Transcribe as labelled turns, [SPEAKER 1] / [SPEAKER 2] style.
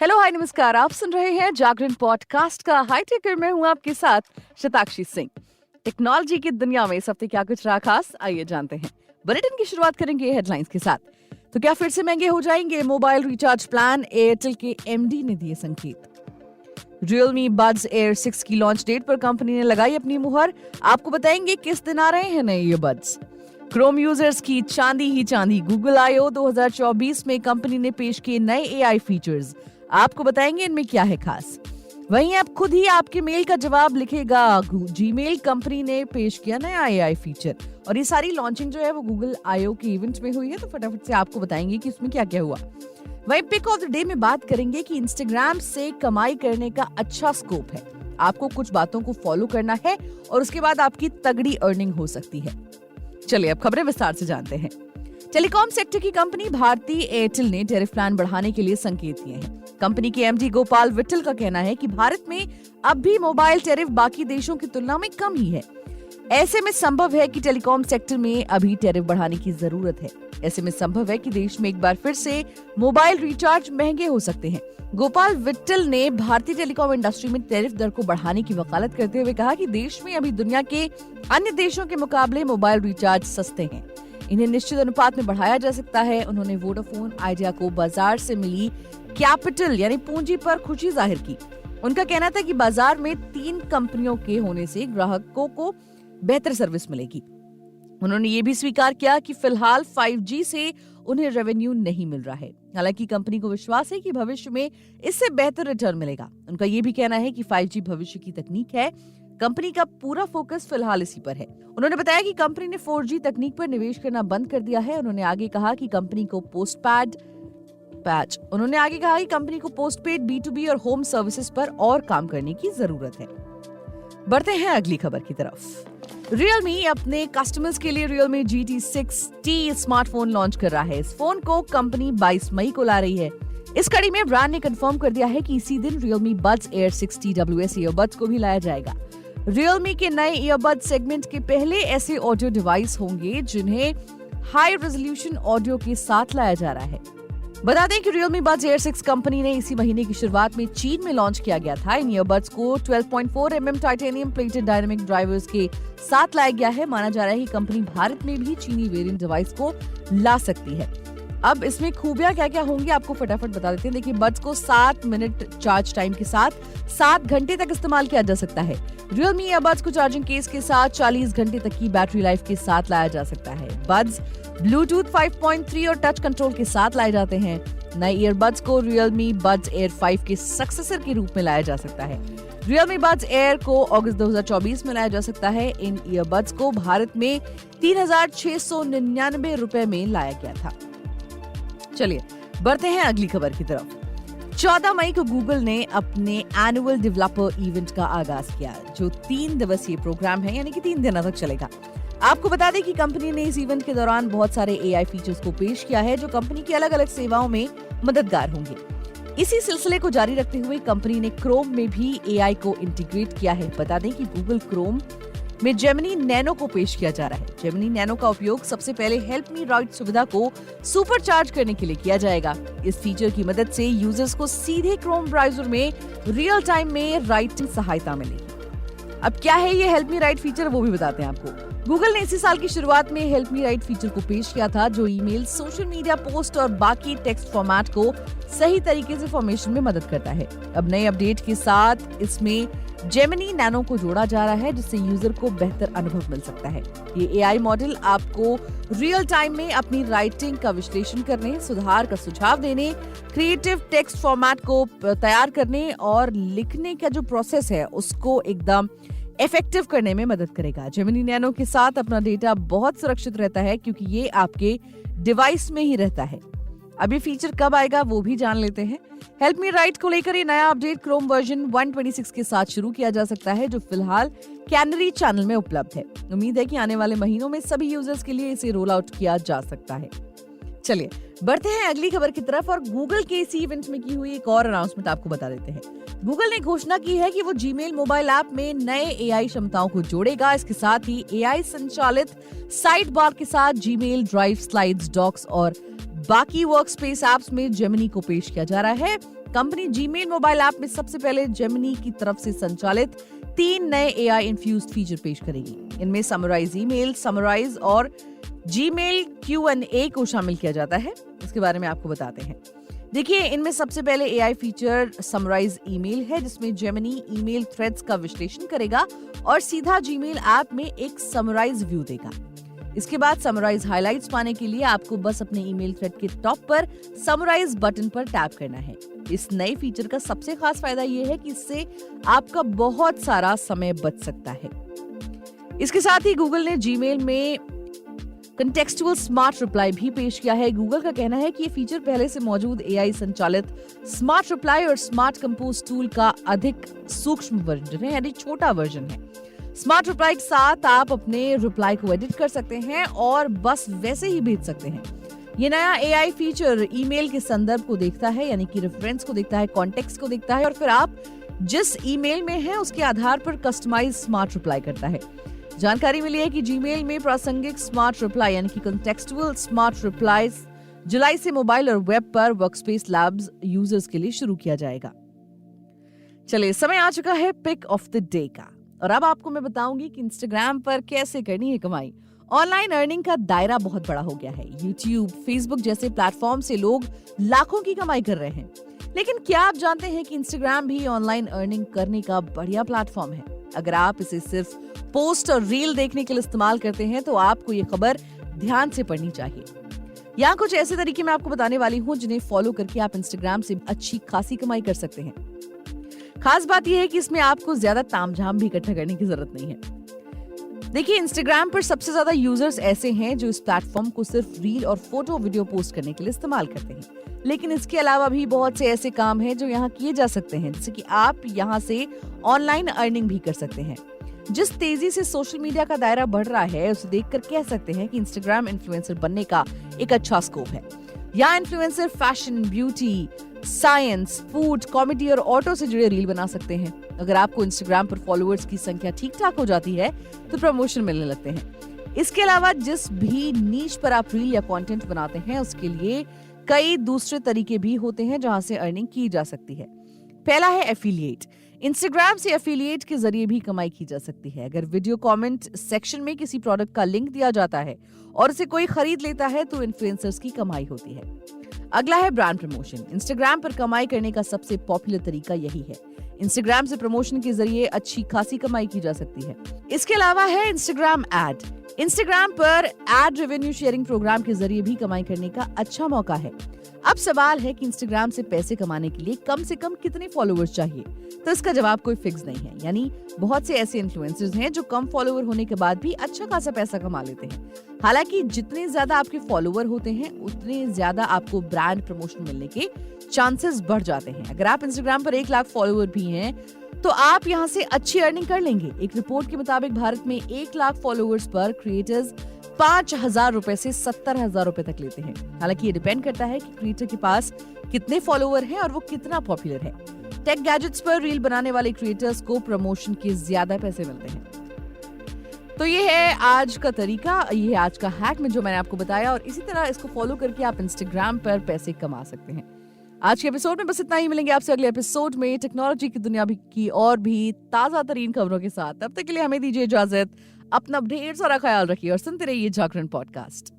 [SPEAKER 1] Hello hi नमस्कार, आप सुन रहे हैं जागरण पॉडकास्ट का हाई टेकर। मैं हूं आपके साथ शताक्षी सिंह। टेक्नोलॉजी की दुनिया में इस हफ्ते क्या कुछ रहा खास, आइए जानते हैं। बुलेटिन की शुरुआत करेंगे हेडलाइंस के साथ। तो क्या फिर से महंगे हो जाएंगे मोबाइल रिचार्ज प्लान? एयरटेल के एमडी ने दिए संकेत। Realme Buds Air 6 की लॉन्च डेट पर कंपनी ने लगाई अपनी मुहर। आपको बताएंगे किस दिन आ रहे हैं नए ये बड्स। क्रोम यूजर्स की चांदी ही चांदी, गूगल I/O 2024 में कंपनी ने पेश किए नए AI फीचर्स। आपको बताएंगे इनमें क्या है खास। वहीं अब खुद ही आपके मेल का जवाब लिखेगा जीमेल, कंपनी ने पेश किया नया AI फीचर। और ये सारी लॉन्चिंग जो है वो गूगल I/O के इवेंट में हुई है, तो फटाफट से आपको बताएंगे कि इसमें क्या क्या हुआ। वहीं पिक ऑफ द डे में बात करेंगे कि इंस्टाग्राम से कमाई करने का अच्छा स्कोप है। आपको कुछ बातों को फॉलो करना है और उसके बाद आपकी तगड़ी अर्निंग हो सकती है। चलिए अब खबरें विस्तार से जानते हैं। टेलीकॉम सेक्टर की कंपनी भारती एयरटेल ने टैरिफ प्लान बढ़ाने के लिए संकेत दिए हैं। कंपनी के एमडी गोपाल विट्ठल का कहना है कि भारत में अब भी मोबाइल टैरिफ बाकी देशों की तुलना में कम ही है। ऐसे में संभव है कि टेलीकॉम सेक्टर में अभी टैरिफ बढ़ाने की जरूरत है। ऐसे में संभव है कि देश में एक बार फिर से मोबाइल रिचार्ज महंगे हो सकते हैं। गोपाल विट्ठल ने भारतीय टेलीकॉम इंडस्ट्री में टैरिफ दर को बढ़ाने की वकालत करते हुए कहा कि देश में अभी दुनिया के अन्य देशों के मुकाबले मोबाइल रिचार्ज सस्ते हैं। इन्हें निश्चित अनुपात में बढ़ाया जा सकता है। उन्होंने वोडाफोन आइडिया को बाजार से मिली कैपिटल यानी पूंजी पर खुशी जाहिर की। उनका कहना था कि बाजार में 3 कंपनियों के होने से ग्राहकों को बेहतर सर्विस मिलेगी। उन्होंने ये भी स्वीकार किया कि फिलहाल 5G से उन्हें रेवेन्यू नहीं मिल रहा है। हालांकि कंपनी को विश्वास है कि भविष्य में इससे बेहतर रिटर्न मिलेगा। उनका ये भी कहना है कि 5G भविष्य की तकनीक है। कंपनी का पूरा फोकस फिलहाल इसी पर है। उन्होंने बताया कि कंपनी ने 4G तकनीक पर निवेश करना बंद कर दिया है। उन्होंने आगे कहा कि कंपनी को पोस्टपेड B2B और होम सर्विसेज पर और काम करने की जरूरत है। बढ़ते हैं अगली खबर की तरफ। Realme अपने कस्टमर्स के लिए Realme GT 6T smartphone launch कर रहा है। इस फोन को कंपनी 22 मई को ला रही है। इस कड़ी में ब्रांड ने कंफर्म कर दिया है कि इसी दिन Realme Buds Air 6T WS earbuds को भी लाया जाएगा। Realme के नए ईयरबड सेगमेंट के पहले ऐसे ऑडियो डिवाइस होंगे जिन्हें हाई रेजोल्यूशन ऑडियो के साथ लाया जा रहा है। बता दें कि Realme Buds Air 6 कंपनी ने इसी महीने की शुरुआत में चीन में लॉन्च किया गया था। इन ईयरबड्स को 12.4 mm titanium plated dynamic drivers के साथ लाया गया है। माना जा रहा है कि कंपनी भारत में भी चीनी वेरिएंट डिवाइस को ला सकती है। अब इसमें खूबियां क्या क्या होंगी आपको फटाफट बता देते हैं। देखिए, बड्स को 7 मिनट चार्ज टाइम के साथ 7 घंटे तक इस्तेमाल किया जा सकता है। Realme ईयरबड्स को चार्जिंग केस के साथ 40 घंटे तक की बैटरी लाइफ के साथ लाया जा सकता है। बड्स ब्लूटूथ 5.3 और टच कंट्रोल के साथ लाए जाते हैं। नए ईयरबड्स को Realme Buds Air 5 के सक्सेसर के रूप में लाया जा सकता है। Realme Buds Air को अगस्त 2024 में लाया जा सकता है। इन ईयरबड्स को भारत में 3,699 रुपए में लाया गया था। चलिए बढ़ते हैं अगली खबर की तरफ। 14 मई को गूगल ने अपने एनुअल डेवलपर इवेंट का आगाज किया, जो 3 दिवसीय प्रोग्राम है, यानी कि 3 दिनों तक चलेगा। आपको बता दें कि कंपनी ने इस इवेंट के दौरान बहुत सारे AI फीचर्स को पेश किया है, जो कंपनी की अलग अलग सेवाओं में मददगार होंगे। इसी सिलसिले को जारी रखते हुए कंपनी ने क्रोम में भी AI को इंटीग्रेट किया है। बता दें कि गूगल क्रोम में जेमिनी नैनो को पेश किया जा रहा है। जेमिनी नैनो का उपयोग सबसे पहले हेल्प मी राइट सुविधा को सुपर चार्ज करने के लिए किया जाएगा। इस फीचर की मदद से यूजर्स को सीधे क्रोम ब्राउजर में रियल टाइम में राइटिंग सहायता मिलेगी। अब क्या है ये हेल्प मी राइट फीचर, वो भी बताते हैं आपको। गूगल ने इसी साल की शुरुआत में हेल्प मी राइट फीचर को पेश किया था, जो ईमेल, सोशल मीडिया पोस्ट और बाकी टेक्स्ट फॉर्मेट को सही तरीके से फॉर्मेशन में मदद करता है। अब नए अपडेट के साथ इसमें जेमिनी नैनो को जोड़ा जा रहा है, जिससे यूजर को बेहतर अनुभव मिल सकता है। ये AI मॉडल आपको रियल टाइम में अपनी राइटिंग का विश्लेषण करने, सुधार का सुझाव देने, क्रिएटिव टेक्स्ट फॉर्मेट को तैयार करने और लिखने का जो प्रोसेस है उसको एकदम इफेक्टिव करने में मदद करेगा। जेमिनी नैनो के साथ अपना डेटा बहुत सुरक्षित रहता है, क्योंकि ये आपके डिवाइस में ही रहता है। अब ये फीचर कब आएगा वो भी जान लेते हैं। हेल्प मी राइट को लेकर ये नया अपडेट क्रोम वर्जन 126 के साथ शुरू किया जा सकता है, जो फिलहाल कैनरी चैनल में उपलब्ध है। उम्मीद है कि आने वाले महीनों में सभी यूजर्स के लिए इसे रोल आउट किया जा सकता है। चलिए बढ़ते हैं अगली खबर की तरफ और गूगल के इसी इवेंट में की हुई एक और अनाउंसमेंट आपको बता देते हैं। गूगल ने घोषणा की है कि वो जीमेल मोबाइल ऐप में नए AI क्षमताओं को जोड़ेगा। इसके साथ ही AI संचालित साइड बार के साथ जीमेल, ड्राइव, स्लाइड्स, डॉक्स और बाकी वर्कस्पेस ऐप्स में जेमिनी को पेश किया जा रहा है। कंपनी जीमेल मोबाइल ऐप में सबसे पहले जेमिनी की तरफ से संचालित 3 नए एआई इन्फ्यूज्ड फीचर पेश करेगी। इनमें समराइज ईमेल, समराइज और जीमेल Q&A को शामिल किया जाता है। इसके बारे में आपको बताते हैं। देखिए, इनमें सबसे पहले एआई फीचर समराइज ईमेल है, जिसमें जेमिनी ईमेल थ्रेड्स का विश्लेषण करेगा और सीधा जीमेल ऐप में एक समराइज व्यू देगा। इसके बाद समराइज हाइलाइट्स पाने के लिए आपको बस अपने ईमेल थ्रेड के टॉप पर समराइज बटन पर टैप करना है। इस नए फीचर का सबसे खास फायदा यह है कि इससे आपका बहुत सारा समय बच सकता है। इसके साथ ही गूगल ने जीमेल में कंटेक्सचुअल स्मार्ट रिप्लाई भी पेश किया है। गूगल का कहना है कि ये फीचर पहले से मौजूद एआई संचालित स्मार्ट रिप्लाई और स्मार्ट कंपोज टूल का अधिक सूक्ष्म वर्जन है, यानी छोटा वर्जन है। स्मार्ट रिप्लाई के साथ आप अपने रिप्लाई को एडिट कर सकते हैं और बस वैसे ही भेज सकते हैं। ये नया एआई फीचर ईमेल के संदर्भ को देखता है, यानी कि रेफरेंस को देखता है, कॉन्टेक्स्ट को देखता है और फिर आप जिस ईमेल में हैं उसके आधार पर कस्टमाइज स्मार्ट रिप्लाई करता है। जानकारी मिली है कि जीमेल में प्रासंगिक स्मार्ट रिप्लाई यानी कि कॉन्टेक्सचुअल स्मार्ट रिप्लाईज जुलाई से मोबाइल और वेब पर वर्कस्पेस लैब्स यूजर्स के लिए शुरू किया जाएगा। चलिए, समय आ चुका है पिक ऑफ द डे का और अब आपको मैं बताऊंगी कि इंस्टाग्राम पर कैसे करनी है कमाई। ऑनलाइन अर्निंग का दायरा बहुत बड़ा हो गया है। यूट्यूब, फेसबुक जैसे प्लेटफॉर्म से लोग लाखों की कमाई कर रहे हैं। लेकिन क्या आप जानते हैं कि इंस्टाग्राम भी ऑनलाइन अर्निंग करने का बढ़िया प्लेटफॉर्म है? अगर आप इसे सिर्फ पोस्ट और रील देखने के लिए इस्तेमाल करते हैं तो आपको ये खबर ध्यान से पढ़नी चाहिए। यहाँ कुछ ऐसे तरीके मैं आपको बताने वाली हूँ जिन्हें फॉलो करके आप इंस्टाग्राम से अच्छी खासी कमाई कर सकते हैं। खास बात यह है कि इसमें आपको ज्यादा तामझाम भी इकट्ठा करने की जरूरत नहीं है। देखिए, इंस्टाग्राम पर सबसे ज्यादा यूजर्स ऐसे हैं जो इस प्लेटफॉर्म को सिर्फ रील और फोटो वीडियो पोस्ट करने के लिए इस्तेमाल करते हैं। लेकिन इसके अलावा भी बहुत से ऐसे काम हैं जो यहाँ किए जा सकते हैं, जैसे कि आप यहाँ से ऑनलाइन अर्निंग भी कर सकते हैं। जिस तेजी से सोशल मीडिया का दायरा बढ़ रहा है उसे देखकर कह सकते हैं कि इंस्टाग्राम इन्फ्लुएंसर बनने का एक अच्छा स्कोप है। यहाँ influencer fashion, beauty, science, food, comedy और ऑटो से जुड़े रील बना सकते हैं। अगर आपको इंस्टाग्राम पर फॉलोअर्स की संख्या ठीक ठाक हो जाती है तो प्रमोशन मिलने लगते हैं। इसके अलावा जिस भी नीश पर आप रील या कंटेंट बनाते हैं उसके लिए कई दूसरे तरीके भी होते हैं जहां से अर्निंग की जा सकती है। पहला है एफिलिएट। इंस्टाग्राम से एफिलिएट के जरिए भी कमाई की जा सकती है। अगर वीडियो कमेंट सेक्शन में किसी प्रोडक्ट का लिंक दिया जाता है और उसे कोई खरीद लेता है तो इन्फ्लुएंसर्स की कमाई होती है। अगला है ब्रांड प्रमोशन। इंस्टाग्राम पर कमाई करने का सबसे पॉपुलर तरीका यही है। इंस्टाग्राम से प्रमोशन के जरिए अच्छी खासी कमाई की जा सकती है। इसके अलावा है इंस्टाग्राम एड। इंस्टाग्राम पर एड रेवेन्यू शेयरिंग प्रोग्राम के जरिए भी कमाई करने का अच्छा मौका है। अब सवाल है कि इंस्टाग्राम से पैसे कमाने के लिए कम से कम कितने फॉलोअर्स चाहिए? तो इसका जवाब कोई फिक्स नहीं है। यानी बहुत से ऐसे इन्फ्लुएंसर्स हैं जो कम फॉलोअर होने के बाद भी अच्छा खासा पैसा कमा लेते हैं। हालांकि जितने ज्यादा आपके फॉलोअर होते हैं उतने ज्यादा आपको ब्रांड प्रमोशन मिलने के चांसेस बढ़ जाते हैं। अगर आप इंस्टाग्राम पर 1 लाख फॉलोअर भी हैं तो आप यहाँ से अच्छी अर्निंग कर लेंगे। एक रिपोर्ट के मुताबिक भारत में 1 लाख फॉलोअर्स पर क्रिएटर्स 5,000 रुपए से 70,000 रुपए तक लेते हैं। हालांकि ये डिपेंड करता है कि क्रिएटर के पास कितने फॉलोअर हैं और वो कितना पॉपुलर है। टेक गैजेट्स पर रील बनाने वाले क्रिएटर्स को प्रमोशन के ज्यादा पैसे मिलते हैं। तो ये है आज का तरीका, ये है आज का हैक में जो मैंने आपको बताया और इसी तरह इसको फॉलो करके आप इंस्टाग्राम पर पैसे कमा सकते हैं। आज के एपिसोड में बस इतना ही। मिलेंगे आपसे अगले एपिसोड में टेक्नोलॉजी की दुनिया की और भी ताजा तरीन खबरों के साथ। तब तक के लिए हमें दीजिए इजाजत। अपना ढेर सारा ख्याल रखिए और सुनते रहिए जागरण पॉडकास्ट।